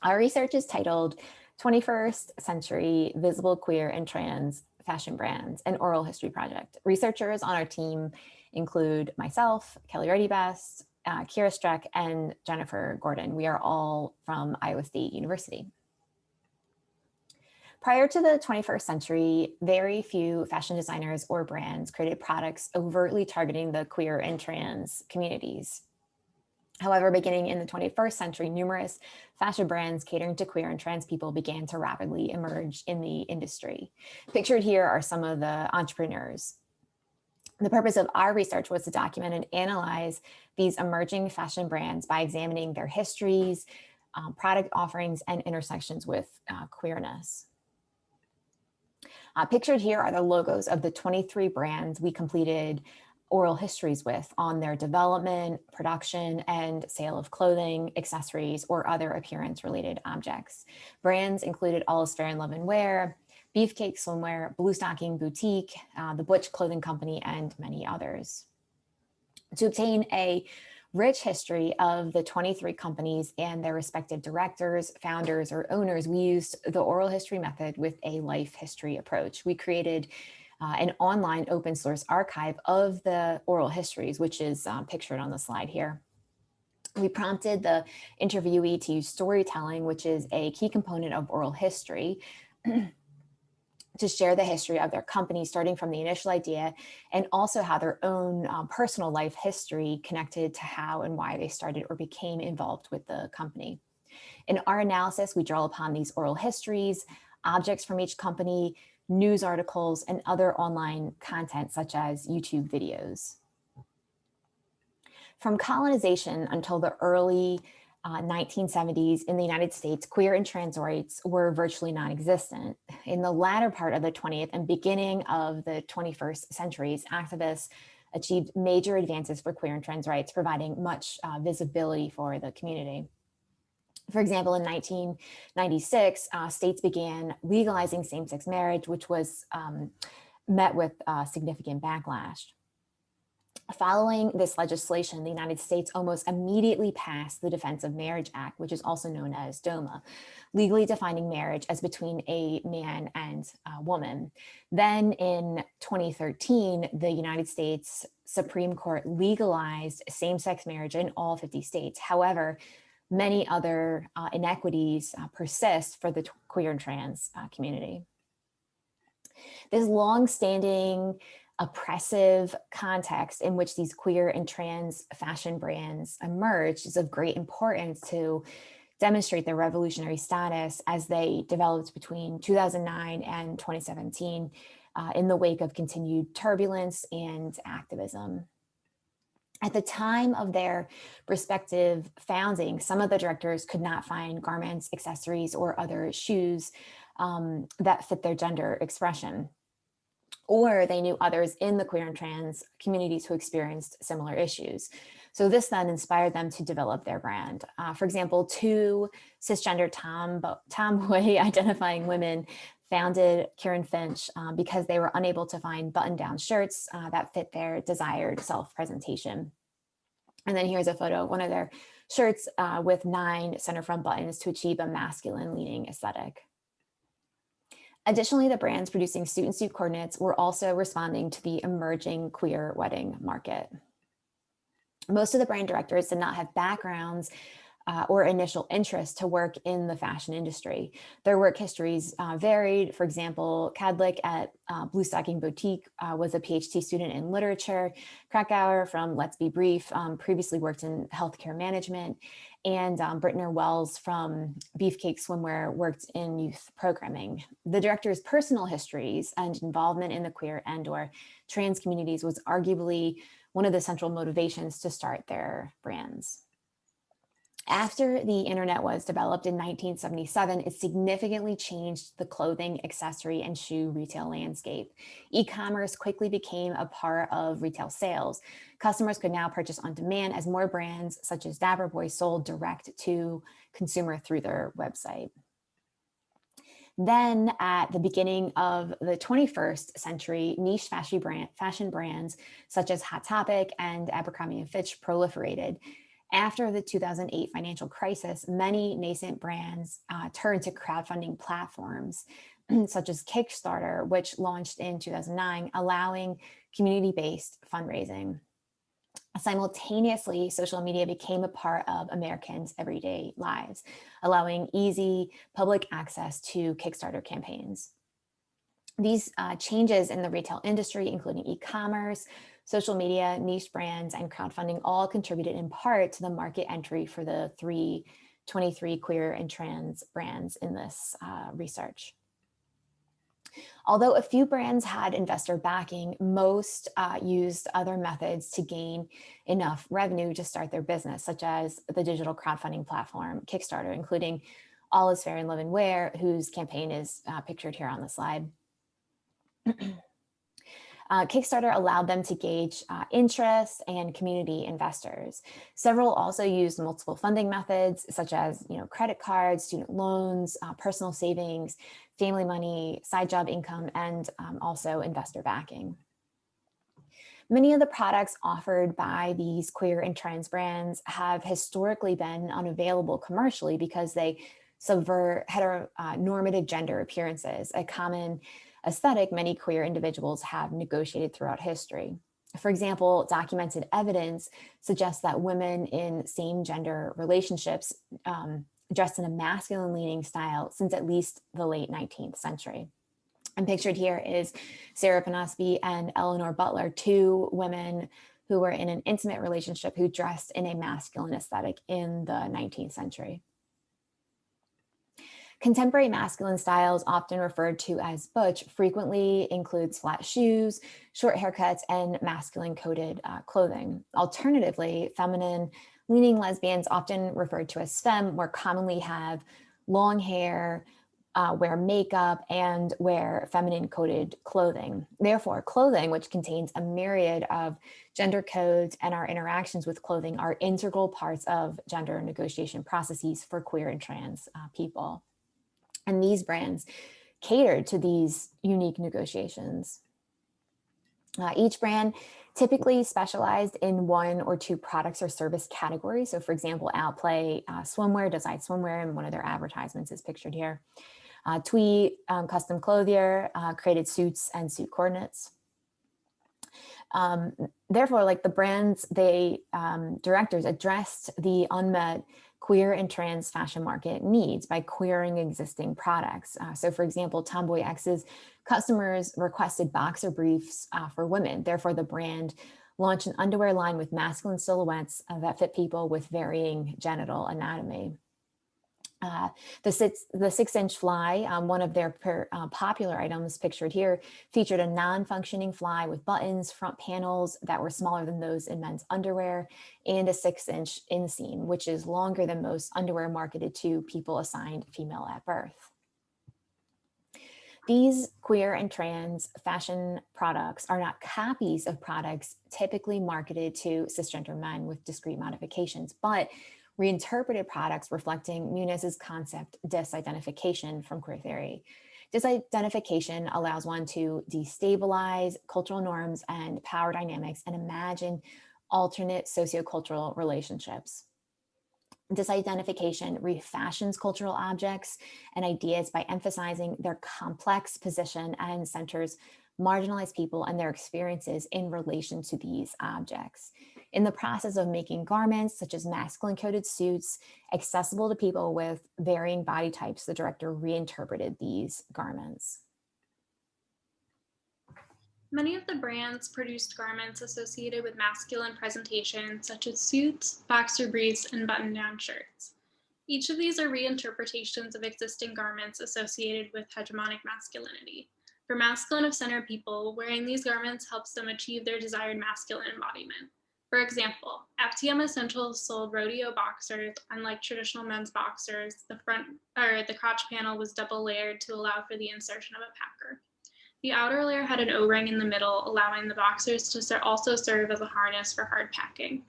Our research is titled 21st Century Visible Queer and Trans Fashion Brands, an Oral History Project. Researchers on our team include myself, Kelly Reddy-Best, Kyra Streck, and Jennifer Gordon. We are all from Iowa State University. Prior to the 21st century, very few fashion designers or brands created products overtly targeting the queer and trans communities. However, beginning in the 21st century, numerous fashion brands catering to queer and trans people began to rapidly emerge in the industry. Pictured here are some of the entrepreneurs. The purpose of our research was to document and analyze these emerging fashion brands by examining their histories, product offerings, and intersections with queerness. Pictured here are the logos of the 23 brands we completed oral histories with on their development, production, and sale of clothing, accessories, or other appearance-related objects. Brands included All Is Fair in Love and Wear, Beefcake Swimwear, Blue Stocking Boutique, the Butch Clothing Company, and many others. To obtain a rich history of the 23 companies and their respective directors, founders, or owners, we used the oral history method with a life history approach. We created an online open source archive of the oral histories, which is pictured on the slide here. We prompted the interviewee to use storytelling, which is a key component of oral history, to share the history of their company, starting from the initial idea, and also how their own personal life history connected to how and why they started or became involved with the company. In our analysis, we draw upon these oral histories, objects from each company, news articles, and other online content such as YouTube videos. From colonization until the early 1970s in the United States, queer and trans rights were virtually non-existent. In the latter part of the 20th and beginning of the 21st centuries, activists achieved major advances for queer and trans rights, providing much visibility for the community. For example, in 1996, states began legalizing same-sex marriage, which was met with significant backlash. Following this legislation, the United States almost immediately passed the Defense of Marriage Act, which is also known as DOMA, legally defining marriage as between a man and a woman. Then in 2013, the United States Supreme Court legalized same-sex marriage in all 50 states. However, many other inequities persist for the queer and trans community. This long-standing oppressive context in which these queer and trans fashion brands emerged is of great importance to demonstrate their revolutionary status as they developed between 2009 and 2017 in the wake of continued turbulence and activism. At the time of their respective founding, some of the directors could not find garments, accessories, or other shoes that fit their gender expression, or they knew others in the queer and trans communities who experienced similar issues. So this then inspired them to develop their brand. For example, two cisgender tomboy identifying women founded Kieran Finch because they were unable to find button-down shirts that fit their desired self-presentation. And then here's a photo of one of their shirts with 9 center front buttons to achieve a masculine-leaning aesthetic. Additionally, the brands producing suit-and-suit coordinates were also responding to the emerging queer wedding market. Most of the brand directors did not have backgrounds or initial interest to work in the fashion industry. Their work histories varied. For example, Kadlik at Blue Stocking Boutique was a PhD student in literature. Krakauer from Let's Be Brief previously worked in healthcare management. And Brittner Wells from Beefcake Swimwear worked in youth programming. The director's personal histories and involvement in the queer and/or trans communities was arguably one of the central motivations to start their brands. After the internet was developed in 1977, it significantly changed the clothing, accessory, and shoe retail landscape. E-commerce quickly became a part of retail sales. Customers could now purchase on demand as more brands such as Dapper Boy sold direct to consumer through their website. Then at the beginning of the 21st century, niche fashion brands such as Hot Topic and Abercrombie & Fitch proliferated. After the 2008 financial crisis, many nascent brands turned to crowdfunding platforms such as Kickstarter, which launched in 2009, allowing community-based fundraising. Simultaneously, social media became a part of Americans' everyday lives, allowing easy public access to Kickstarter campaigns. These changes in the retail industry, including e-commerce, social media, niche brands, and crowdfunding, all contributed in part to the market entry for the 23 queer and trans brands in this research. Although a few brands had investor backing, most used other methods to gain enough revenue to start their business, such as the digital crowdfunding platform Kickstarter, including All Is Fair in Love and Wear, whose campaign is pictured here on the slide. Kickstarter allowed them to gauge interest and community investors. Several also used multiple funding methods, such as credit cards, student loans, personal savings, family money, side job income, and also investor backing. Many of the products offered by these queer and trans brands have historically been unavailable commercially because they subvert heteronormative gender appearances, a common aesthetic many queer individuals have negotiated throughout history. For example, documented evidence suggests that women in same-gender relationships dressed in a masculine-leaning style since at least the late 19th century. And pictured here is Sarah Panosby and Eleanor Butler, two women who were in an intimate relationship who dressed in a masculine aesthetic in the 19th century. Contemporary masculine styles, often referred to as butch, frequently includes flat shoes, short haircuts, and masculine coded clothing. Alternatively, feminine leaning lesbians, often referred to as femme, more commonly have long hair, wear makeup, and wear feminine coded clothing. Therefore, clothing, which contains a myriad of gender codes, and our interactions with clothing are integral parts of gender negotiation processes for queer and trans people. And these brands catered to these unique negotiations. Each brand typically specialized in one or two products or service categories. So for example, Outplay Swimwear, Decide Swimwear, and one of their advertisements is pictured here. Twee Custom Clothier created suits and suit coordinates. Therefore, like the brands, directors addressed the unmet queer and trans fashion market needs by queering existing products. So for example, Tomboy X's customers requested boxer briefs for women. Therefore, the brand launched an underwear line with masculine silhouettes that fit people with varying genital anatomy. The 6-inch fly, one of their popular items pictured here, featured a non-functioning fly with buttons, front panels that were smaller than those in men's underwear, and a 6-inch inseam, which is longer than most underwear marketed to people assigned female at birth. These queer and trans fashion products are not copies of products typically marketed to cisgender men with discrete modifications, but reinterpreted products reflecting Muniz's concept disidentification from queer theory. Disidentification allows one to destabilize cultural norms and power dynamics and imagine alternate sociocultural relationships. Disidentification refashions cultural objects and ideas by emphasizing their complex position and centers marginalized people and their experiences in relation to these objects. In the process of making garments, such as masculine coded suits, accessible to people with varying body types, the director reinterpreted these garments. Many of the brands produced garments associated with masculine presentation, such as suits, boxer briefs, and button-down shirts. Each of these are reinterpretations of existing garments associated with hegemonic masculinity. For masculine of center people, wearing these garments helps them achieve their desired masculine embodiment. For example, FTM Essentials sold rodeo boxers. Unlike traditional men's boxers, the crotch panel was double layered to allow for the insertion of a packer. The outer layer had an O-ring in the middle, allowing the boxers to also serve as a harness for hard packing.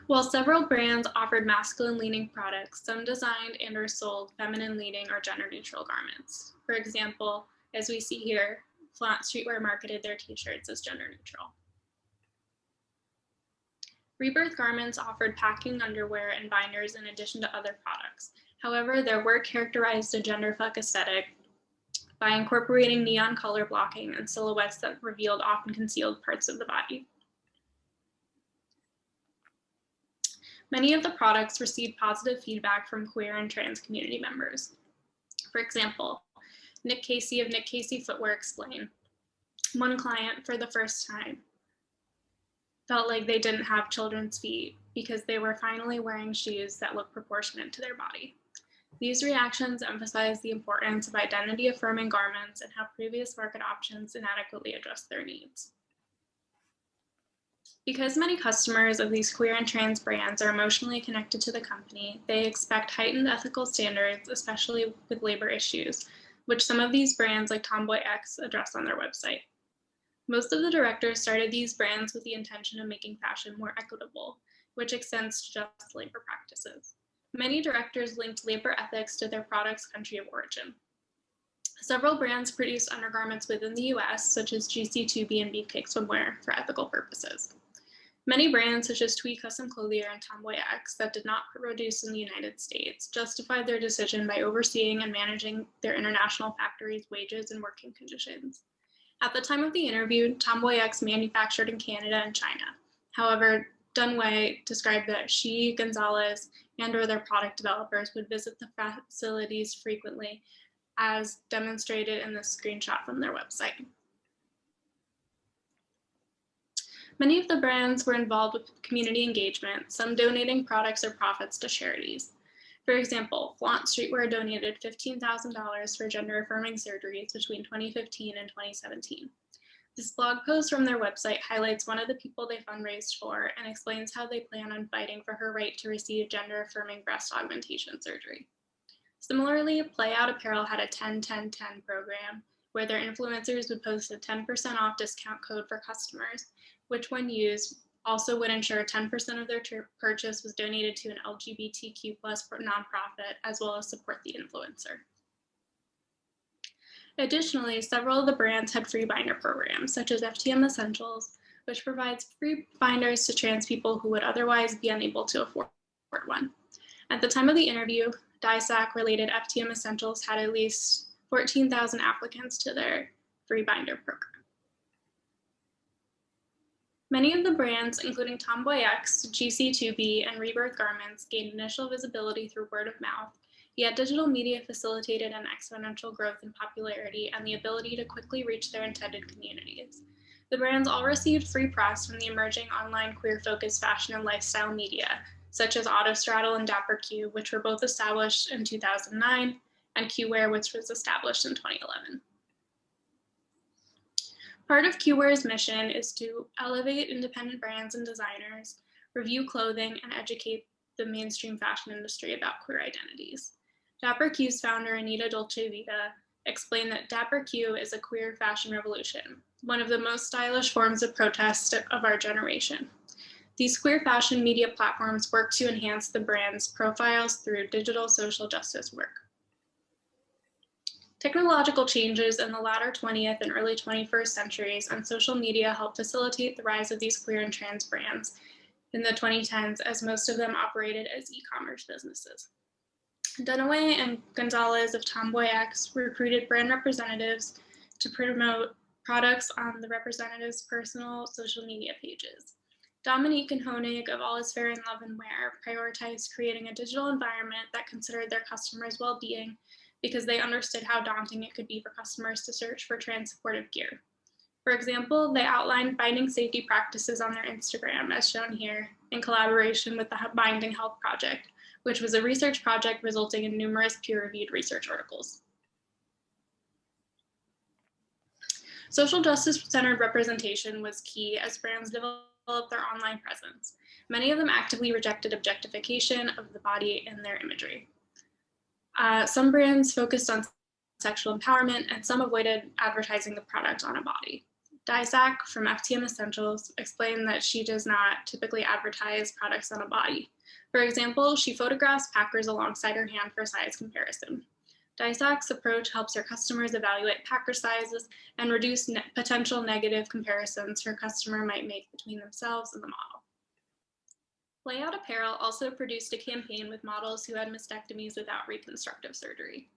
While several brands offered masculine-leaning products, some designed and or sold feminine-leaning or gender-neutral garments. For example, as we see here, Flaunt Streetwear marketed their t-shirts as gender-neutral. Rebirth Garments offered packing underwear and binders in addition to other products. However, their work characterized a genderfuck aesthetic by incorporating neon color blocking and silhouettes that revealed often concealed parts of the body. Many of the products received positive feedback from queer and trans community members. For example, Nick Casey of Nick Casey Footwear explained, one client for the first time felt like they didn't have children's feet because they were finally wearing shoes that looked proportionate to their body. These reactions emphasize the importance of identity-affirming garments and how previous market options inadequately address their needs. Because many customers of these queer and trans brands are emotionally connected to the company, they expect heightened ethical standards, especially with labor issues, which some of these brands like Tomboy X address on their website. Most of the directors started these brands with the intention of making fashion more equitable, which extends to just labor practices. Many directors linked labor ethics to their product's country of origin. Several brands produce undergarments within the US, such as GC2B and Beefcake Swimwear, for ethical purposes. Many brands, such as Twee Custom Clothier and Tomboy X, that did not produce in the United States, justified their decision by overseeing and managing their international factories' wages and working conditions. At the time of the interview, Tomboy X manufactured in Canada and China. However, Dunway described that she, Gonzalez, and/or their product developers would visit the facilities frequently, as demonstrated in this screenshot from their website. Many of the brands were involved with community engagement, some donating products or profits to charities. For example, Flaunt Streetwear donated $15,000 for gender-affirming surgeries between 2015 and 2017. This blog post from their website highlights one of the people they fundraised for and explains how they plan on fighting for her right to receive gender-affirming breast augmentation surgery. Similarly, Playout Apparel had a 10-10-10 program where their influencers would post a 10% off discount code for customers, which when used also would ensure 10% of their purchase was donated to an LGBTQ+ nonprofit, as well as support the influencer. Additionally, several of the brands had free binder programs, such as FTM Essentials, which provides free binders to trans people who would otherwise be unable to afford one. At the time of the interview, DISAC-related FTM Essentials had at least 14,000 applicants to their free binder program. Many of the brands, including Tomboy X, GC2B, and Rebirth Garments, gained initial visibility through word of mouth, yet digital media facilitated an exponential growth in popularity and the ability to quickly reach their intended communities. The brands all received free press from the emerging online queer-focused fashion and lifestyle media, such as Autostraddle and Dapper Q, which were both established in 2009, and QWear, which was established in 2011. Part of QWear's mission is to elevate independent brands and designers, review clothing, and educate the mainstream fashion industry about queer identities. Dapper Q's founder, Anita Dolce Vita, explained that Dapper Q is a queer fashion revolution, one of the most stylish forms of protest of our generation. These queer fashion media platforms work to enhance the brand's profiles through digital social justice work. Technological changes in the latter 20th and early 21st centuries and social media helped facilitate the rise of these queer and trans brands in the 2010s, as most of them operated as e-commerce businesses. Dunaway and Gonzalez of Tomboy X recruited brand representatives to promote products on the representatives' personal social media pages. Dominique and Honig of All Is Fair in Love and Wear prioritized creating a digital environment that considered their customers' well-being because they understood how daunting it could be for customers to search for trans-supportive gear. For example, they outlined binding safety practices on their Instagram, as shown here, in collaboration with the Binding Health Project, which was a research project resulting in numerous peer-reviewed research articles. Social justice-centered representation was key as brands developed their online presence. Many of them actively rejected objectification of the body in their imagery. Some brands focused on sexual empowerment, and some avoided advertising the product on a body. Disac from FTM Essentials explained that she does not typically advertise products on a body. For example, she photographs packers alongside her hand for size comparison. Disac's approach helps her customers evaluate packer sizes and reduce potential negative comparisons her customer might make between themselves and the model. Layout Apparel also produced a campaign with models who had mastectomies without reconstructive surgery.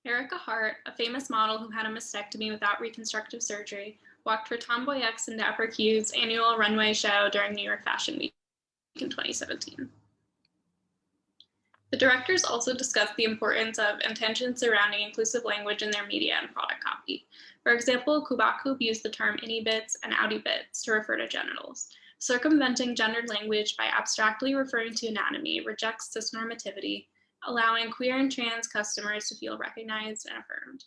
Erica Hart, a famous model who had a mastectomy without reconstructive surgery, walked for Tomboy X and Dapper Q's annual runway show during New York Fashion Week in 2017. The directors also discussed the importance of intentions surrounding inclusive language in their media and product copy. For example, Kubaku used the term innie bits and outie bits to refer to genitals. Circumventing gendered language by abstractly referring to anatomy rejects cisnormativity, allowing queer and trans customers to feel recognized and affirmed.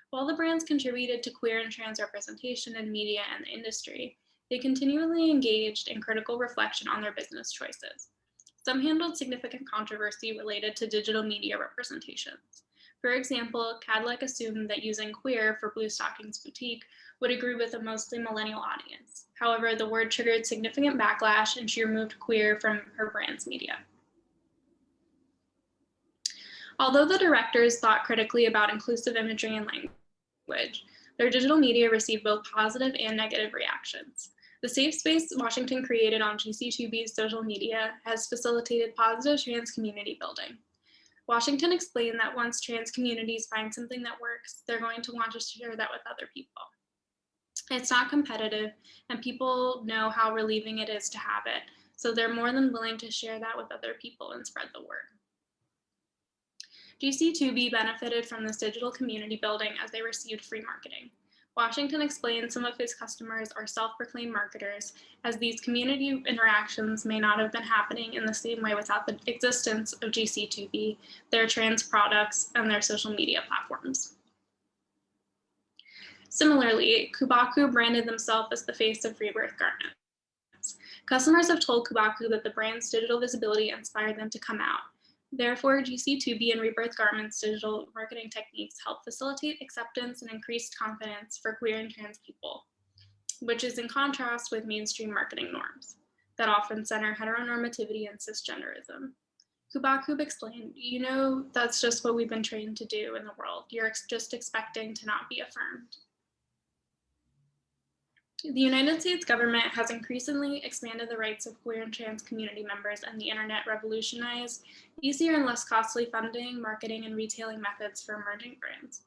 While the brands contributed to queer and trans representation in media and the industry, they continually engaged in critical reflection on their business choices. Some handled significant controversy related to digital media representations. For example, Cadillac assumed that using queer for Blue Stockings Boutique would agree with a mostly millennial audience. However, the word triggered significant backlash and she removed queer from her brand's media. Although the directors thought critically about inclusive imagery and language, their digital media received both positive and negative reactions. The safe space Washington created on GC2B's social media has facilitated positive trans community building. Washington explained that once trans communities find something that works, they're going to want to share that with other people. It's not competitive, and people know how relieving it is to have it, so they're more than willing to share that with other people and spread the word. GC2B benefited from this digital community building as they received free marketing. Washington explained some of his customers are self-proclaimed marketers, as these community interactions may not have been happening in the same way without the existence of GC2B, their trans products, and their social media platforms. Similarly, Kubaku branded themselves as the face of rebirth garments. Customers have told Kubaku that the brand's digital visibility inspired them to come out. Therefore, GC2B and Rebirth Garments' digital marketing techniques help facilitate acceptance and increased confidence for queer and trans people, which is in contrast with mainstream marketing norms that often center heteronormativity and cisgenderism. Kubaku explained, you know, that's just what we've been trained to do in the world. You're just expecting to not be affirmed. The United States government has increasingly expanded the rights of queer and trans community members, and the internet revolutionized easier and less costly funding, marketing, and retailing methods for emerging brands.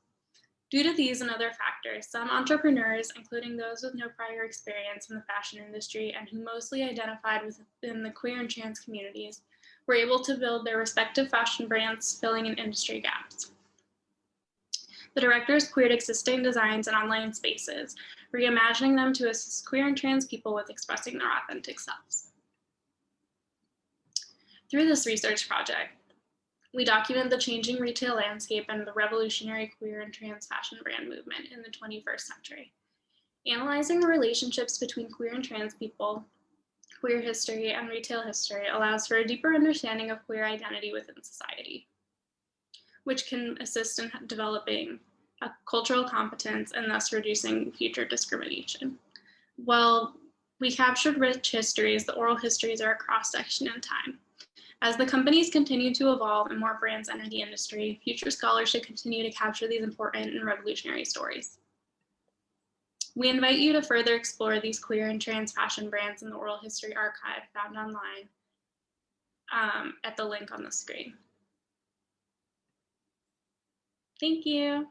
Due to these and other factors, some entrepreneurs, including those with no prior experience in the fashion industry and who mostly identified within the queer and trans communities, were able to build their respective fashion brands, filling in industry gaps. The directors queered existing designs and online spaces, reimagining them to assist queer and trans people with expressing their authentic selves. Through this research project, we document the changing retail landscape and the revolutionary queer and trans fashion brand movement in the 21st century. Analyzing the relationships between queer and trans people, queer history, and retail history allows for a deeper understanding of queer identity within society, which can assist in developing a cultural competence and thus reducing future discrimination. While we captured rich histories, the oral histories are a cross-section in time. As the companies continue to evolve and more brands enter the industry, future scholars should continue to capture these important and revolutionary stories. We invite you to further explore these queer and trans fashion brands in the Oral History Archive found online at the link on the screen. Thank you.